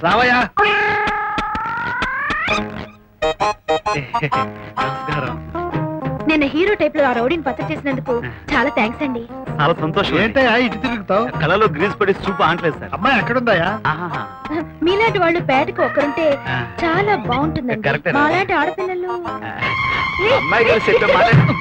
రావయ్యా. నమస్కారం. నిన్న హీరో టైప్ లో ఆ రౌడీని పచ్చడి చేసినందుకు చాలా థ్యాంక్స్ అండి. చాలా సంతోషం. ఏంటయ్యా ఇటు తిరుగుతావు? కళలో గ్రీస్ పడి సూప్ ఆంటలేదు సార్. అమ్మాయి ఎక్కడుందయ్యా? మీలాంటి వాళ్ళు పేటకు ఒక్కరుంటే చాలా బాగుంటుందండి. కరెక్టే. మాలాంటి ఆడపిల్లలు అమ్మాయి గారు సెట్ మాట్లాడు.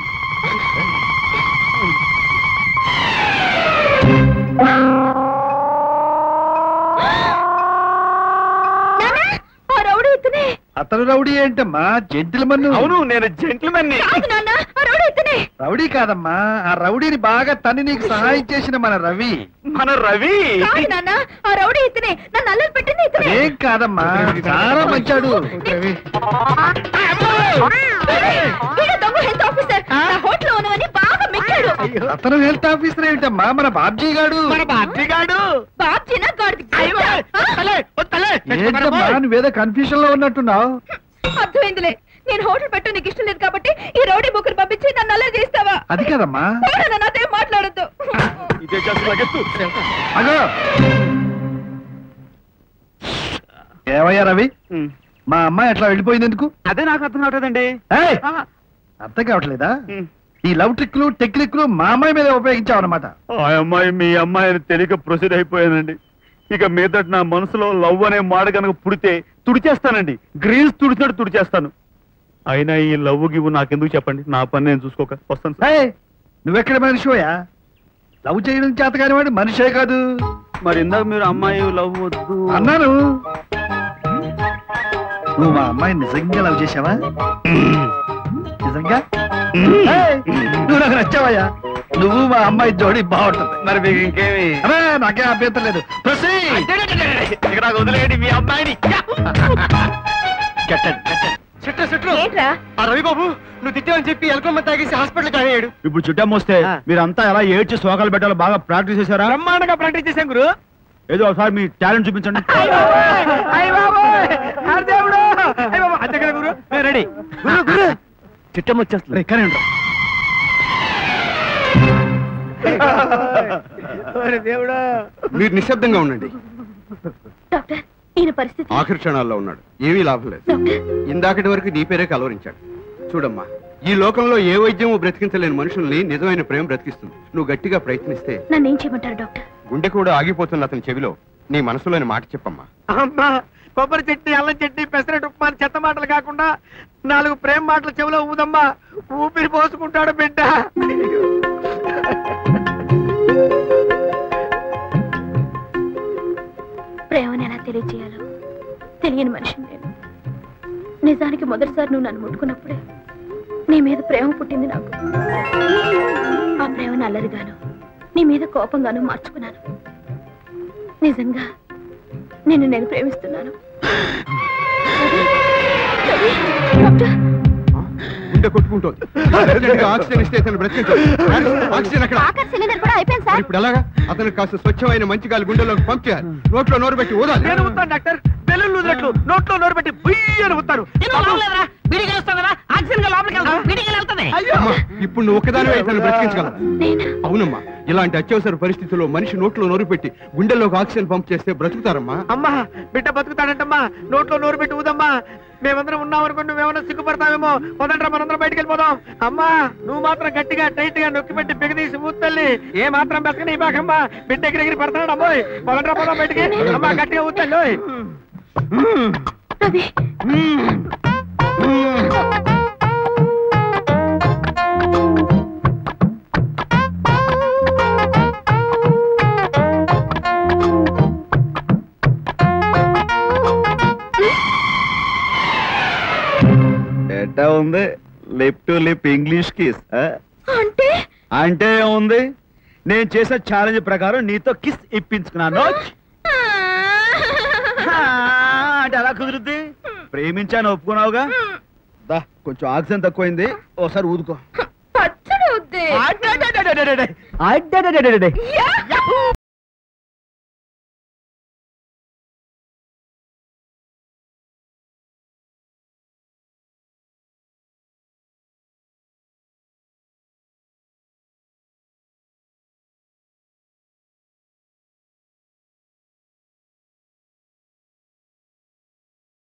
అతను రౌడీ ఏంటమ్మా? జెంటిల్మన్. అవును, నేను జెంటిల్మెన్. రౌడీ కాదమ్మా, ఆ రౌడీని బాగా తన్ని నీకు సహాయం చేసిన మన రవి. మన రవి ఏం కాదమ్మా, చాలా మంచాడు. అతను హెల్త్ ఆఫీసర్ ఏంటమ్మా? మన బాబ్జీ గాడు. ఏంటమ్మా నువ్వేదో కన్ఫ్యూజన్ లో ఉన్నట్టున్నావు? అర్థమైందిలే. నేను హోటల్ పెట్టు నీకు ఇష్టం లేదు కాబట్టి ఈ రౌడీ బుక్కుని పంపించి నన్ను అలా చేస్తావా? అది కదమ్మా. నాతో మాట్లాడద్దు. అగో ఏవయ్యా రవి, మా అమ్మాయి అట్లా వెళ్ళిపోయింది ఎందుకు? అదే నాకు అర్థం కావట్లేదండి. అర్థం కావట్లేదా? ఈ లవ్ ట్రిక్లు టెక్నిక్లు మా అమ్మాయి మీద ఉపయోగించావు అనమాట. ఆ అమ్మాయి మీ అమ్మాయిని తెలియక ప్రొసీడ్ అయిపోయానండి. ఇక మీదట నా మనసులో లవ్ అనే మాట కనుక పుడితే తుడిచేస్తానండి. గ్రీన్స్ తుడిచినట్టు తుడిచేస్తాను. అయినా ఈ లవ్ గివ్వు నాకెందుకు చెప్పండి, నా పని నేను చూసుకోక వస్తాను. నువ్వెక్కడ మనిషిపోయా? లవ్ చేయడం చేత కాని వాడు మనిషే కాదు. మరి ఇందాక మీరు అమ్మాయి లవ్ వద్దు అన్నాను. నువ్వు మా అమ్మాయిని నిజంగా లవ్ చేసావా? నిజంగా? నువ్వు నాకు నచ్చావయ్యా. నువ్వు మా అమ్మాయి జోడి బాగుంటుంది. మరి మీకు ఇంకేమి? నాకేం అభ్యంతరం లేదు. వదిలేయండి మీ అమ్మాయిని. రవిబాబు నువ్వు తిట్టావని చెప్పి ఎల్కొమ్మ తాగేసి హాస్పిటల్ కానియాడు. ఇప్పుడు చుట్టం వస్తే మీరంతా ఎలా ఏడ్చి శోకాలు పెట్టాలో బాగా ప్రాక్టీస్ చేశారా? బ్రహ్మాండంగా ప్రాక్టీస్ చేశాం గురు. ఏదో ఒకసారి మీ టాలెంట్ చూపించండి. గురు రెడీ. గురు గురు చిట్టం వచ్చేస్తుంది. కానీ దేవుడా. మీరు నిశ్శబ్దంగా ఉండండి. డాక్టర్ ఈయన పరిస్థితి ఆఖరి క్షణాల్లో ఉన్నాడు. ఏమీ లాభం లేదు. ఇందాకటి వరకు నీ పేరే కలవరించాడు. చూడమ్మా, ఈ లోకంలో ఏ వైద్యమూ బ్రతికించలేని మనుషుల్ని నిజమైన ప్రేమ బ్రతికిస్తుంది. నువ్వు గట్టిగా ప్రయత్నిస్తే. నన్ను ఏం చేయమంటారు డాక్టర్? గుండె కూడా ఆగిపోతున్న అతని చెవిలో నీ మనసులోని మాట చెప్పమ్మా. అమ్మా, కొబ్బరి చట్నీ, అల్లం చట్నీ, పెసరట్టు ఉప్మా చెత్త మాటలు కాకుండా 4 ప్రేమ మాటలు చెవిలో ఊదమ్మా. ఊపిరి పోసుకుంటాడు బిడ్డ. ప్రేమను ఎలా తెలియజేయాలో తెలియని మనిషిని నేను. నిజానికి మొదటిసారి నువ్వు నన్ను ముట్టుకున్నప్పుడే నీ మీద ప్రేమ పుట్టింది నాకు. ఆ ప్రేమను అల్లరిగాను నీ మీద కోపంగాను మార్చుకున్నాను. నిజంగా నిన్ను నేను ప్రేమిస్తున్నాను. గుండె కొట్టుకుంటోంది. ఆక్సిజన్ ఇస్తే అతను బ్రతికించాలి. ఆక్సిజన్ అక్కడ. ఇప్పుడు ఎలాగా? అతను కాస్త స్వచ్ఛమైన మంచి గాలి గుండెలోకి పంపించాలి. నోట్లో నోరు పెట్టి ఊదాలి. నేను ఊతాను డాక్టర్. బెలూన్లు ఊదినట్లు నోట్లో నోరు పెట్టి బుయ్యని ఊతారు. ఇప్పుడు నువ్వు ఒక్కదానివే ఇతను బ్రతికించగలవు. అవునమ్మా, ఇలాంటి అత్యవసర పరిస్థితుల్లో మనిషి నోట్లో నోరు పెట్టి గుండెల్లోకి ఆక్సిజన్ పంప్ చేస్తే బ్రతుకుతారమ్మా. అమ్మా, బిడ్డ బతుకుతాడంటమ్మా. నోట్లో నోరు పెట్టి ఊదమ్మా. మేమందరం ఉన్నామనుకో నువ్వేమన్నా సిగ్గుపడతావేమో. మొదట మనందరం బయటికి వెళ్ళిపోదాం. అమ్మా, నువ్వు మాత్రం గట్టిగా టైట్ గా నొక్కి పెట్టి బిగదీసి ఊతల్లి. ఏ మాత్రం బతకని బాకమ్మా. బిడ్డ ఎగిరి పడతాడు. అమ్మాయి మొదట పోదాం బయటికి. అమ్మా, గట్టిగా ఊతల్లి. ఎట్టా ఉంది lip to lip English kiss? అంటే అంటే ఉంది, నేను చేసే ఛాలెంజ్ ప్రకారం నీతో కిస్ ఇప్పించుకున్నాను. అంటే అలా కుదురుద్ది? ప్రేమించాను ఒప్పుకున్నావుగా. దా, కొంచెం ఆక్సిజన్ తక్కువైంది, ఓసారి ఊదుకో. పచ్చడి